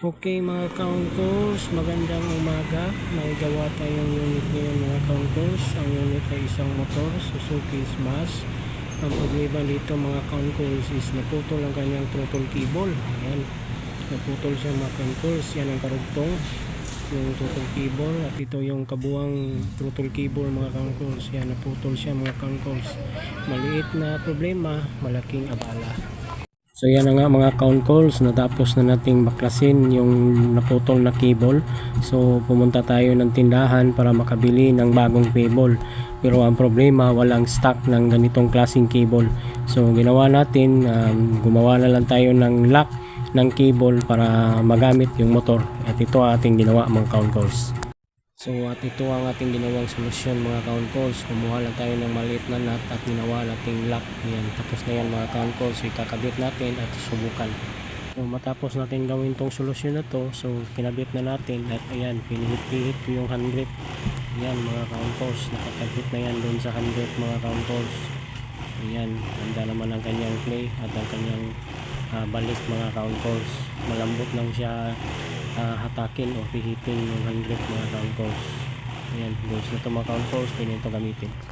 Okay mga counters, magandang umaga. May gawa tayong unit ngayon mga counters. Ang unit ay isang motor, Suzuki Smash. Ang problema dito mga counters is naputol ang kanyang throttle cable. Ayan, naputol siya mga counters. Yan ang karugtong, yung throttle cable. At ito yung kabuang throttle cable mga counters. Yan, naputol siya mga counters. Maliit na problema, malaking abala. So yan na nga mga count calls, natapos na nating baklasin yung naputol na cable. So pumunta tayo ng tindahan para makabili ng bagong cable. Pero ang problema, walang stock ng ganitong klaseng cable. So ginawa natin, gumawa na lang tayo ng lock ng cable para magamit yung motor. At ito ang ating ginawa mga count calls. So at ito ang ating ginawang solusyon mga count calls. Kumuha lang tayo ng maliit na nut at ginawa nating lock. Yan, tapos na yan mga count calls. Ikakabit natin at subukan. So matapos natin gawin tong solusyon na to, so kinabit na natin at ayan, pinihit-pihit ko yung handgrip. Yan mga count calls, nakakabit na yan doon sa handgrip mga count calls. Ayan, handa naman ang kanyang play at ang kanyang balik mga count calls. Malambot lang siya hatakin o pihitin yung handgrip mga count calls. Ayan, those na ito mga count calls, pwede ito gamitin.